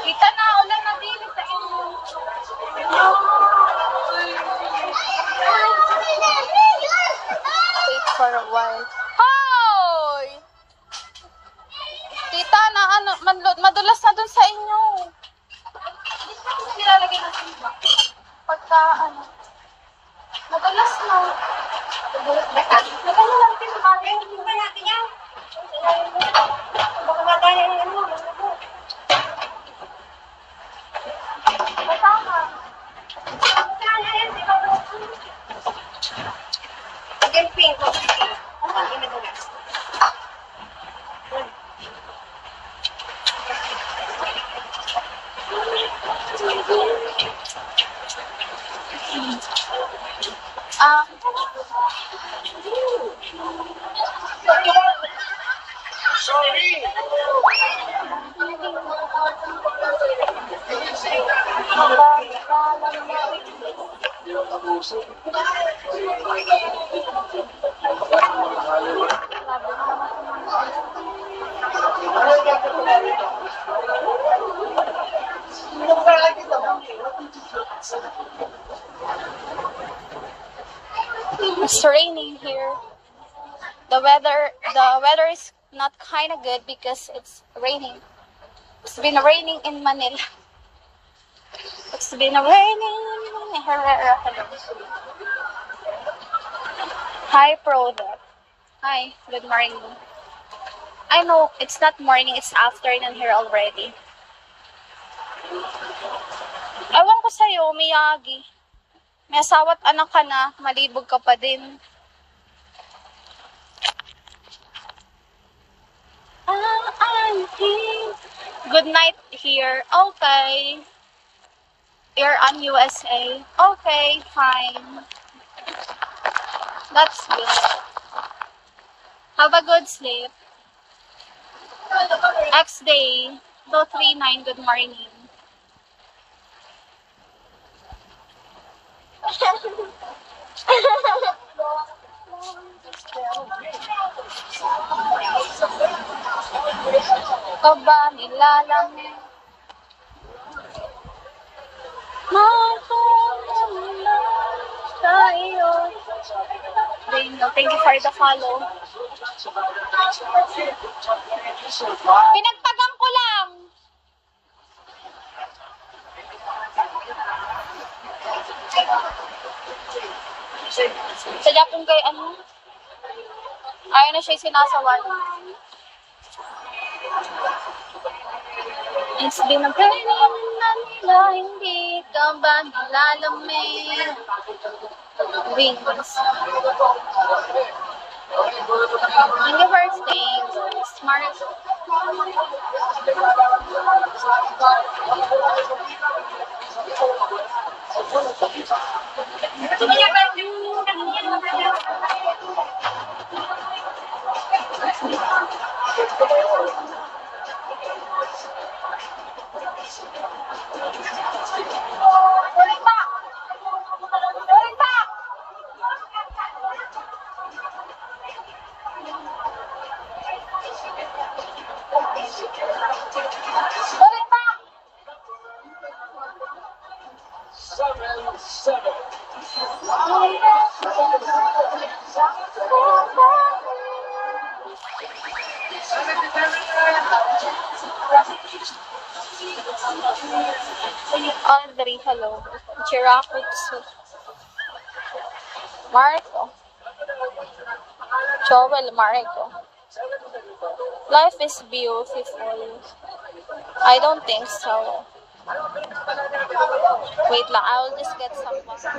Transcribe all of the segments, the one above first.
Kita na, ulan na din sa inyo. Wait for a while. Hoy! Tita, na ano, madulas na dun sa inyo. Nilalagay natin ba? Pagka, ano, madulas na. Magano lang din, mali. Hindi ba natin yan? Baka madaya yung ano. Masama. Masama yan, di ba? Again, pink. Ano ang inadulas? Sorry. It's raining here. The weather is not kind of good because it's raining. It's been raining in Manila. It's been raining in Herrera. Hi, Product. Hi, good morning. I know it's not morning, it's afternoon here already. Ewan ko sa'yo, Miyagi. May asawa't anak ka na, malibog ka pa din. Good night here. Okay. You're on USA. Okay, fine. That's good. Have a good sleep. Next day, 239, good morning. Kaba nilalamig tayo. Thank you for the follow. Pinagtagang ko lang. Sadya kung kay ano, ayaw na siya sinasawan. It's been a raining na nila, hindi ka ba nilalamig? Wings. Thank you for staying. Smart. Audrey, hello. Chirakutsu. Marco. Joel Marco. Life is beautiful. I don't think so. Wait lang, I will just get some water.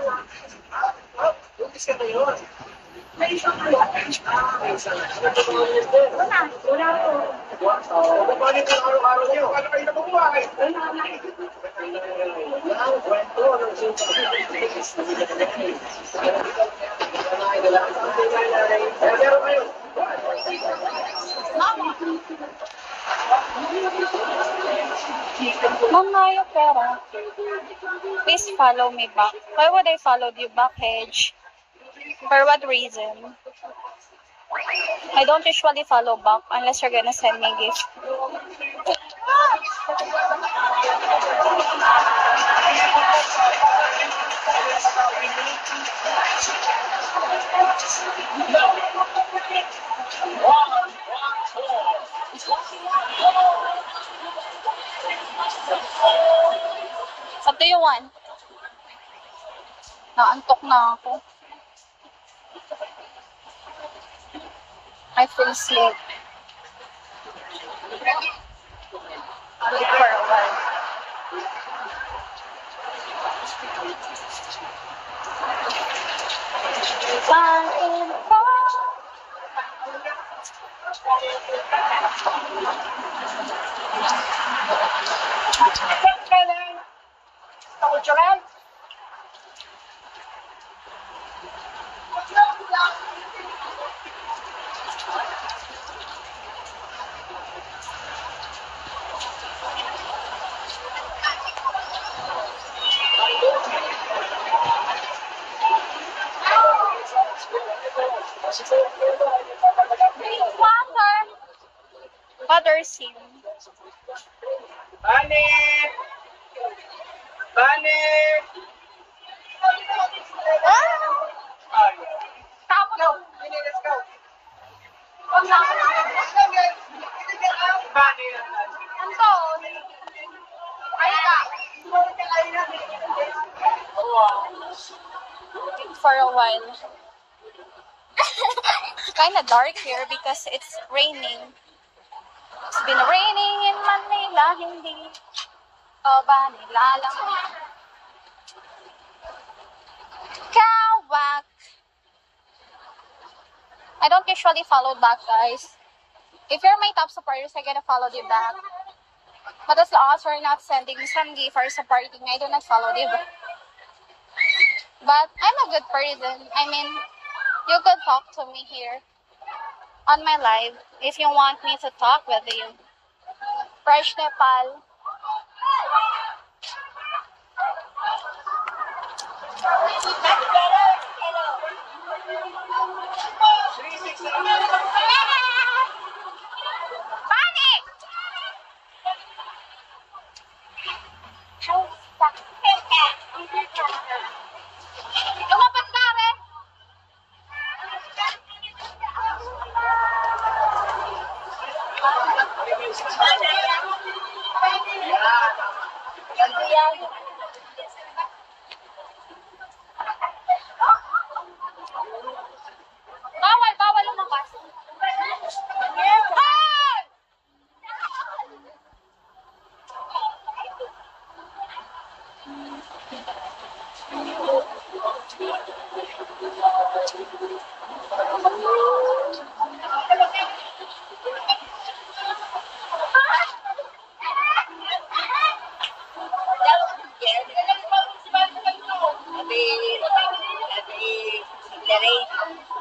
Mamayo pera. Please follow me back. Why would I follow you back, Hedge? For what reason? I don't usually follow back unless you're gonna send me a gift. What do you want? Naantok na ako. I feel sleep. Wait for a while. Back and forth. Water scene. Panic! Panic! Stop no. Let's go. Panic! Anto. Ay ka. For a while. Kinda dark here because it's raining. It's been raining in Manila, hindi ba nilalang kawak. I don't usually follow back, guys. If you're my top supporters, I'm gonna follow you back. But as long as we're not sending some gift or supporting, I do not follow you back. But I'm a good person. I mean, you could talk to me here on my live if you want me to talk with you. Fresh Nepal. Panic! Lumapit ka, Re! Bawal lumabas. Hey!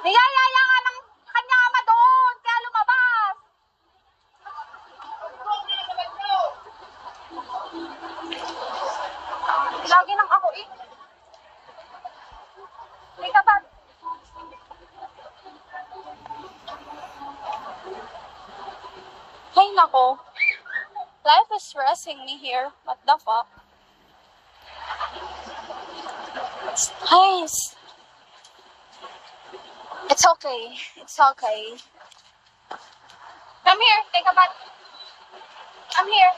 Niyayaya nga ng kanya ama doon, kaya lumabas. Lagi nang ako eh. May kapat. Hay nako. Life is stressing me here. What the fuck? Guys. It's okay. It's okay. Come here. Take a bath. Come here.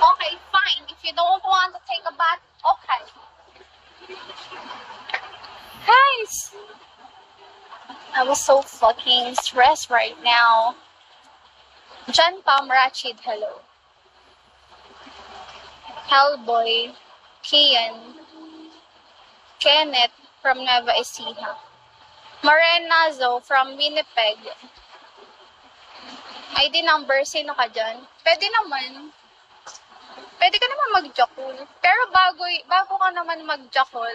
Okay, fine. If you don't want to take a bath, okay. Guys, I was so fucking stressed right now. Jan Pam Rachid, hello. Hellboy, Kian, Kenneth from Nueva Ecija, Morenazo from Winnipeg. ID number, sino ka dyan? Pwede naman. Pwede ka naman mag-jakul. Pero bago ka naman mag-jakul,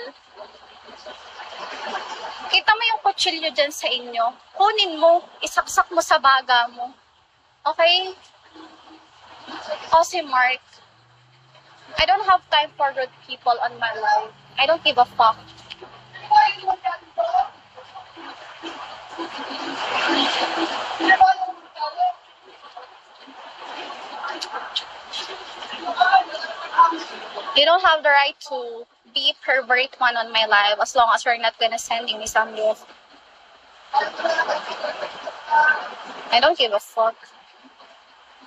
kita mo yung kutsilyo dyan sa inyo. Kunin mo, isaksak mo sa baga mo. Okay? O si Mark, I don't have time for rude people on my life. I don't give a fuck. You don't have the right to be pervert one on my life as long as you're not gonna sending me some gift. I don't give a fuck.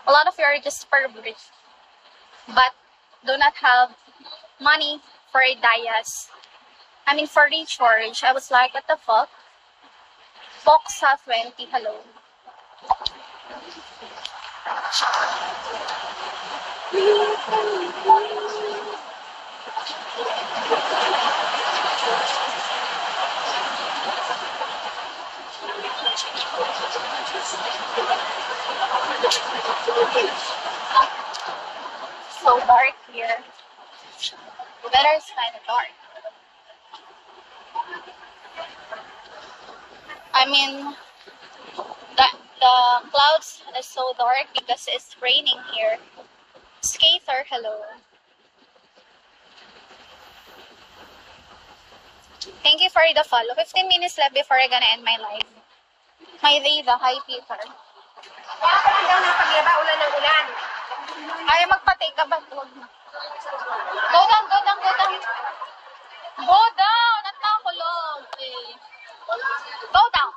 A lot of you are just perverts, but do not have money for a dias. I mean for recharge. I was like, what the fuck? Foxa 20, hello. So dark here. The weather is kind of dark. I mean, the clouds are so dark because it's raining here. Skater, hello. Thank you for the follow. 15 minutes left before I'm gonna end my live. My Rita, hi Peter. Ay, magpatay ka ba? Go down, go down, go down. Go down! At nakulog. Okay. Go down. Go down.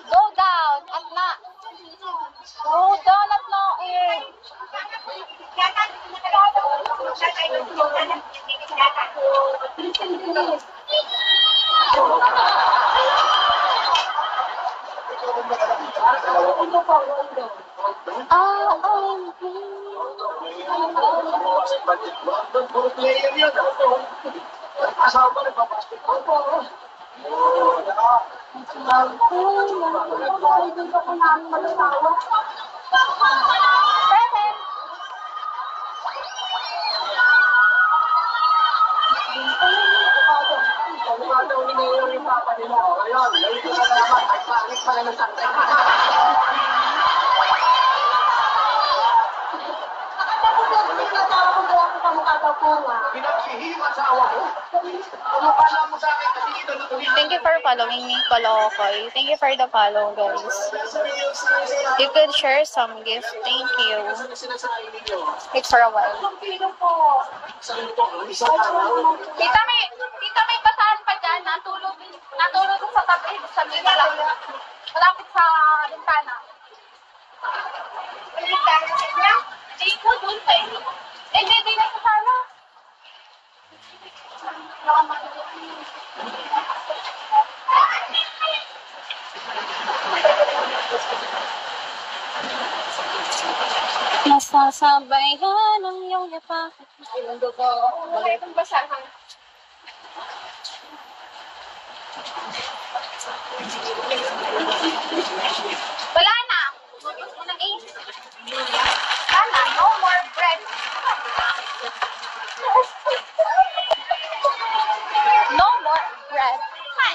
Go down at na. Go down at na eh. Thank you for following me, Kolokoy. Thank you for the follow, guys. You could share some gift. Thank you. It's for a while. Tita, may basahan pa dyan. Natulog sa tabi. Sa Manila. Malapit sa bintana. Hindi ko dun sa inyo. Hindi na sa sana. Nasasabayan ang iyong yapak. Wala itong basahan. Wala na. Wala na. No more bread. No more bread. Hi.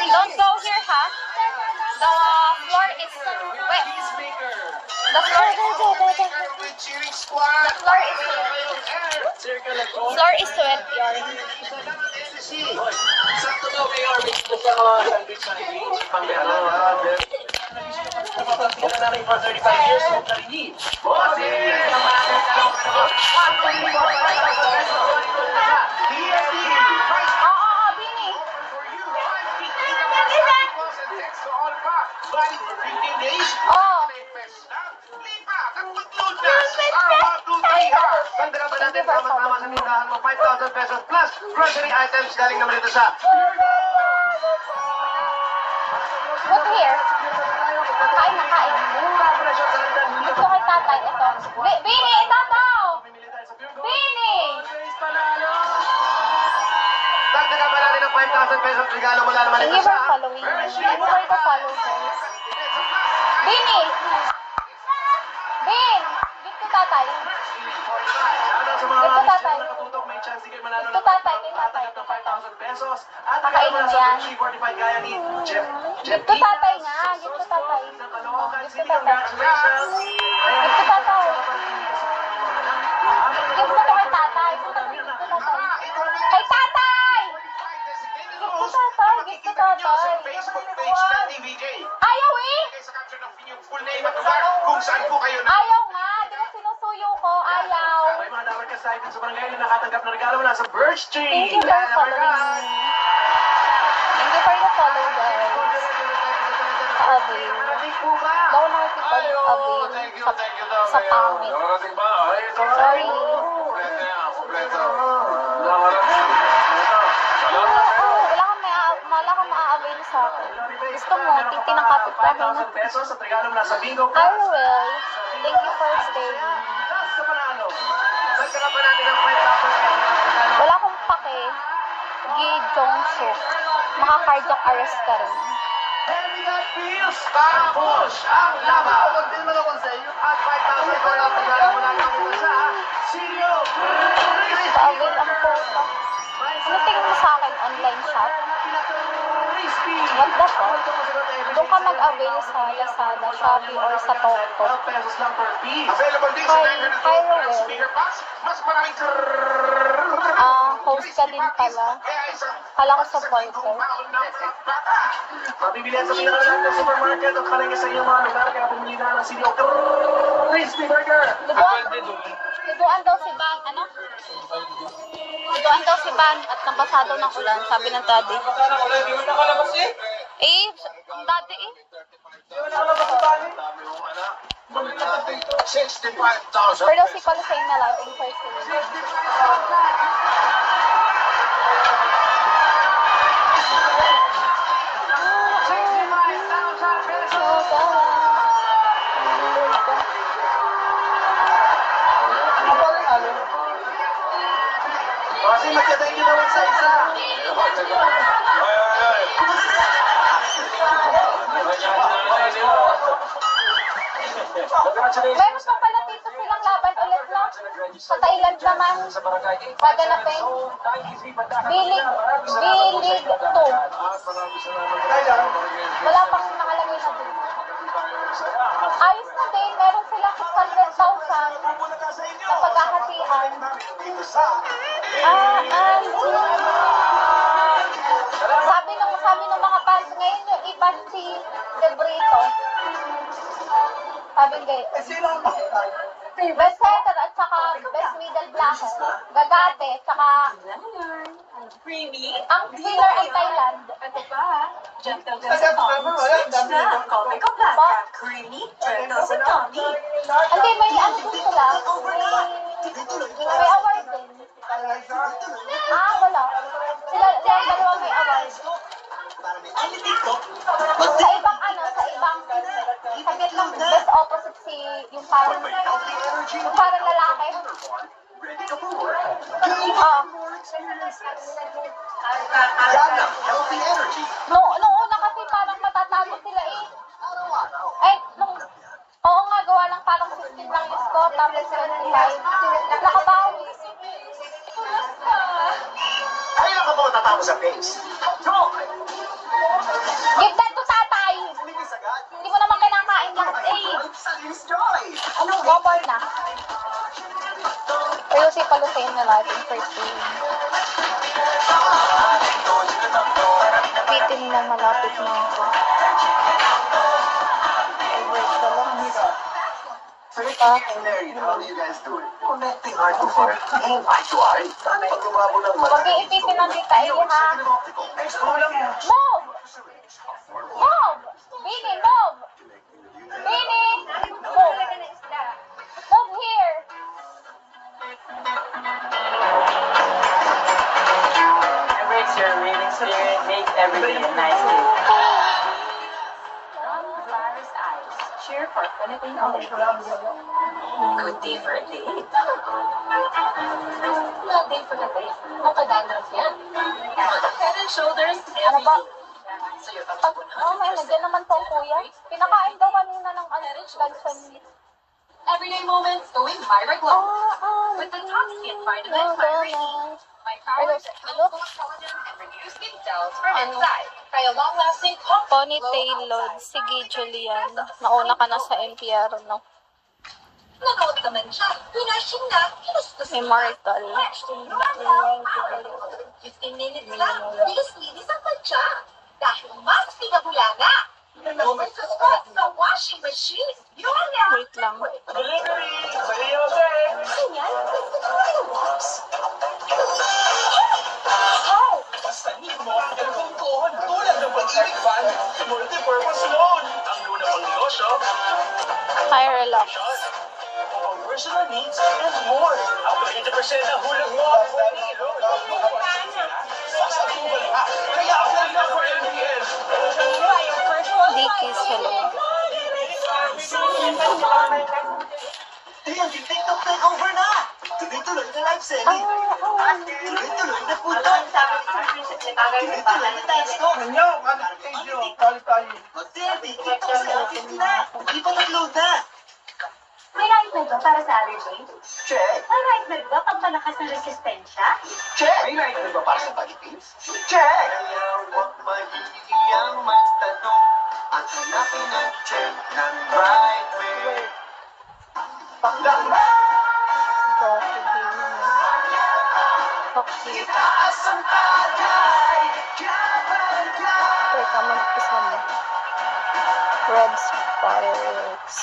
Don't go here, ha? The floor is wet. The floor is wet, yarn. Sakto daw may orbit po sa mga sandwich na hindi pang-meron. Sila na rin for 35 years old na rin. Bini. plus grocery items galing naman ito sa Look here. Kain na kain. Gusto kay tatay. Ito. Bini, tataw! Bini! Dagdagan pa natin ng 5,000 pesos regalo mula naman Thank ito you for sa following. Thank you for the follow, guys. Bini! Bin! Gift ko tatay. Sa mga Ito, tatay. nakatutok, may chance din kayo manalo Ito, ng tatay. Kay tatay. ng 5,000 pesos. At Kakainin mula mo sa yan. G45 gaya ni Jeff. Gift ko tatay nga. Gift ko tatay. Ng Caloocan Gift ko City, tatay. congratulations. Gift ko tatay. Gift ko to kay tatay. Gift ko tatay. Kay tatay! Gift ko tatay. Gift ko tatay. Facebook page ng TVJ. Ayaw eh! Sa caption ng inyong full name at lugar kung saan po kayo na. Ayaw nga! Di ba sinusuyo ko? Ayaw! May mga dapat ka-excited sa barangay na nakatanggap ng regalo mula sa Birch Tree. Thank you for following. Thank you for the follow, guys. Ka-avail. Daw nakikipag-avail sa pangit. Sorry. Wala kang maa-avail sa akin. Gusto mo, titinakapit pa rin. 5,000 pesos at regalo mula sa Bingo I Plus. will. Thank you for staying. Plus sa panalo. Dagdagan pa natin ng 5,000 pesos at regalo. Wala akong pake. Gi Jong-suk. Maka-cardiac arrest ka rin. Heavy that feels para push ang laban. Huwag din mo naman sa iyo. At 5,000 pesos at regalo mula namin sa Silio. Pa-avail ang photo. Ano tingin mo sa akin? Online shop? What the fuck? Doon ka mag-avail sa Lazada, Shopee, or sa Tokto. 12 pesos lang per piece. Available din sa Hi, 900 hi, plus Roel. speaker box. Mas maraming Host ka din pala. Kala ko sa Volker. Mabibilihan sa pinakalaan ng supermarket o kalengke sa iyong mga lugar kaya bumili na ng Silio Crispy Burger. Luduan daw si Ban, ano? Luduan daw si Ban at nabasado ng ulan, sabi ng daddy. Daddy 65,000. Pero si Paul sa na lang, in person. Kasi magka-thank you naman sa isa. Meron pa pala dito silang laban ulit, no? Sa Thailand naman, gaganapin. Bilig 2. Wala pang nakalagay na din. Ayos na din, meron silang 600,000 na paghahatian. Sabi ng mga fans, ngayon yung iba si De Brito. Sabi nga, best center at saka best middle blocker. Gagate, saka Creamy. ang winner ay Thailand. Ito pa. Gentle Dozen Tommy. Switch na. Comico Blanca. Creamy. Gentle Dozen Tommy. Hindi, may ano din sila. May award din. Wala. Sila dalawa may award. Sa ibang saglit lang, best opposite si yung parang lalaki. Nung una kasi parang matatalo sila eh. Oo nga, gawa lang parang 15 lang yung score, tapos 25. Nakabawi. Kailan ka ba matatapos sa face? Give that to tatay! Hindi mo naman kinakain lahat eh. Bobor na. Pero si Palusain na natin first game. Napitin na malapit na ako. Break ka lang. How do you guys do it? Connecting heart to heart. Ain't eye to eye. Pag lumabo ng Huwag iipitin ng dita eh ha. Move! Move! Bini, move! Bini! Move! Move here! your winning spirit makes every day a nice day. Gladys Eyes. Cheer for Philippine Olympics. Good day for a date. Not day for the day. Nakadandruff yan. Head and shoulders. Ano ba? So you're Pag, may nandiyan naman po, kuya. Pinakain daw kanina ng lunch. Everyday moments going Myra Glow. With the top skin vitamin Myra. My powers that help build collagen and renew skin cells from inside. Try a long-lasting Ponytail load. Sige, Julian. Nauna ka na sa NPR, no? Nanood naman siya. Pinashing na, kinustos Immortal. 15 minutes lang. Linis-linis ang padya. Dahil mas pinabulanga. Ilagay sa spot sa washing machine. Yun na! Wait lang. Delivery! Sa iyo, sir! Ganyan, Basta hindi mo ang dalawang tuhod tulad ng pag-ibig fan. Multi-purpose loan. Ang luna pang negosyo, Hi, relax. o pang personal needs, and more. Up to 80% ang hulag mo. Basta tubal ka. Kaya apply na for MBS. Dickies, hello. Ayan, yung TikTok takeover na! Tuloy-tuloy na live selling. Tuloy-tuloy na food talk. Tuloy-tuloy na dance talk. Hotel, TikTok sa akin na. Hindi pa nag-load na. May right med ba para sa allergy? Check. May right med ba pang malakas ng resistensya? Check. May right na ba para sa body pains? Check. Kaya huwag mahihiyang magtanong at hanapin ang check ng right way. Toxic. Itaas ang tagay, kapag ka. Teka, mag-isa mo. Red Sparks.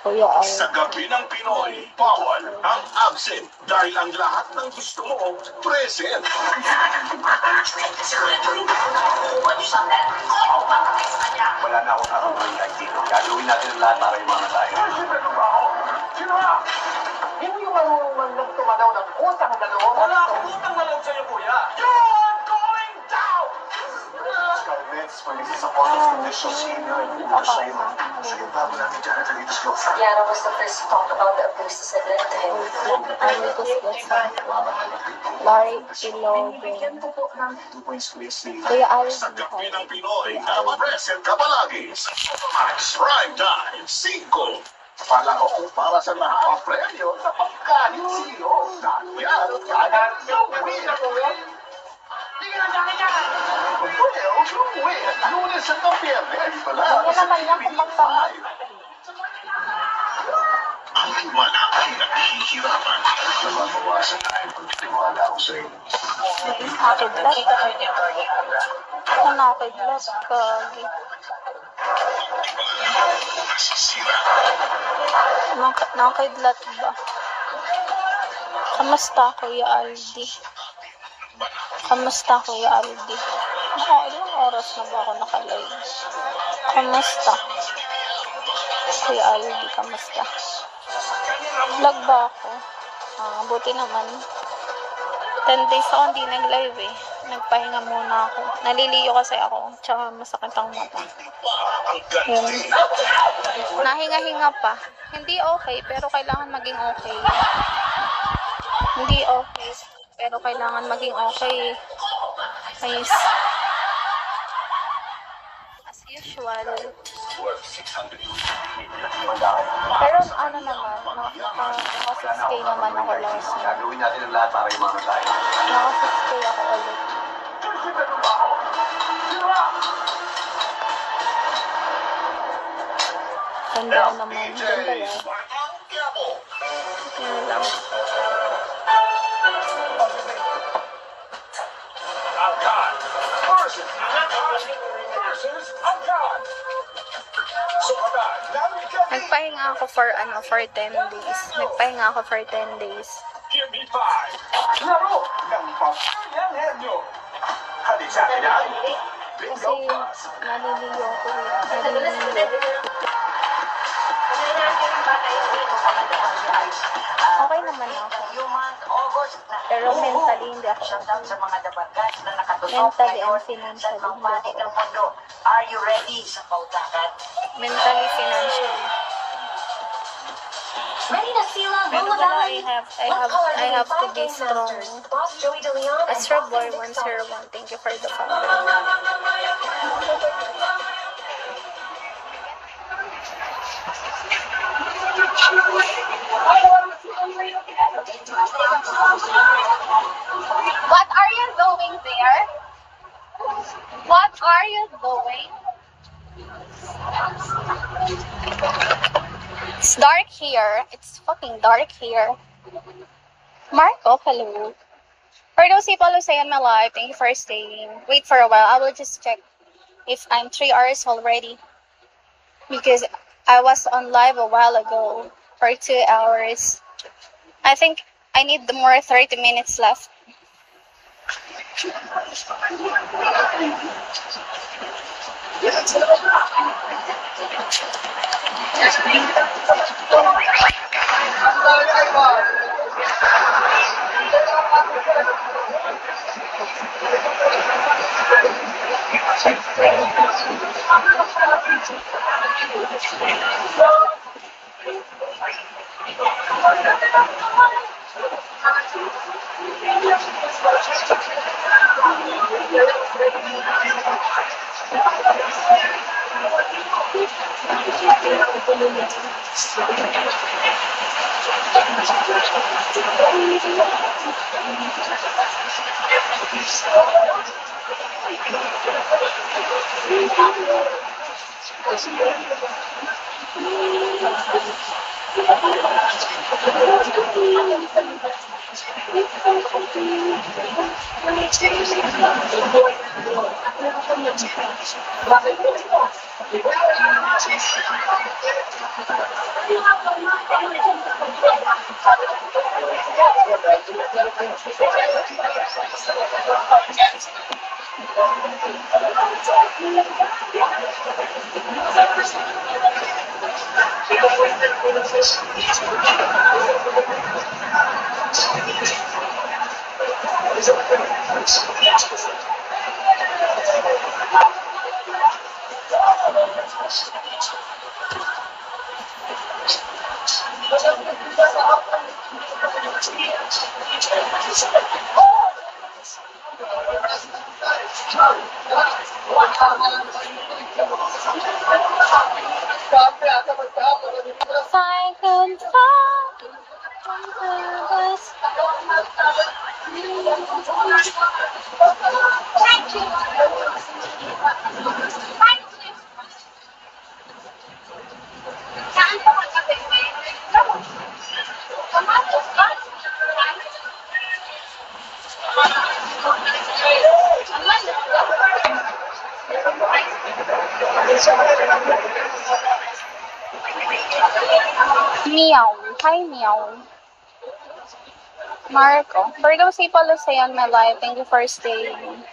Kuya Al. Sa gabi ng Pinoy, bawal ang absent dahil ang lahat ng gusto mo, present. Wala na akong nakakawin kahit dito. Gagawin natin ang lahat para iwanan tayo. Siyempre ko ba ako? Sino ba? Hindi yung marunong man lang tumanaw ng utang na loob. Wala akong utang na loob sa'yo, kuya. You're going down! Scarlett's malinis sa photos condition senior. Siya yung bago natin dyan at dito sa Yana was the first to talk about the abuses that led to him. Larry Ilogo. Kuya Al. Sa gabi ng Pinoy, present ka palagi sa Max Prime Time 5. Palaro para sa lahat ang premyo sa pagkain silo. Yan, kanan yung win. Well, you win. Lunes hanggang Biyernes pala. Hindi naman yan kumagpama. Ang wala ay naghihirapan. Nababawasan tayo pagtitiwala ko sa iyo. Nakidlat. Nakidlat. Kagi. Nasisira. Nakidlat ba? Kamusta, Kuya Aldi? Kamusta, Kuya Aldi? Ilang oras na ba ako nakalive? Kamusta? Kuya Aldi, kamusta? Vlog ba ako? Buti naman. 10 days ako hindi nag-live eh. Nagpahinga muna ako. Naliliyo kasi ako. Tsaka masakit ang mata. Yun. Nahinga-hinga pa. Hindi okay, pero kailangan maging okay. Hindi okay, pero kailangan maging okay. Guys. As usual. Pero ano naman, naka 6K naman ako last month. Gagawin natin ang lahat para iwanan tayo. Naka 6K ako ulit. Ganda naman. Ganda yan. Yan lang. Angkan versus Angkan. So agad, Nagpahinga ako for 10 days. Nagpahinga ako for 10 days. give me 5. Laro ng Pampanga Henyo. Halik sa akin yan. Kasi Bingo pass. naliliyo ko. Naliliyo. Okay naman ako. Pero mentally, hindi ako Shoutout okay. sa mga dabagat na nakatutok Mentally ngayon and financially, sa hindi panig ako ng mundo. Are you ready sa pautakan? Mentally, financially. Ready to seal out Pero Lola wala, Valley? I have to be strong. Boss Joey De Leon and Astro Boy Boston Dick 101, thank you for the follow. What are you doing there? What are you doing? It's dark here. It's fucking dark here. Marco, hello. For those people who say on my live, thank you for staying. Wait for a while. I will just check if I'm 3 hours already. Because I was on live a while ago for 2 hours. I think I need the more 30 minutes left. If I could fall into this. Meow. Hi, meow. Marco. For those people who stay on my live, thank you for staying.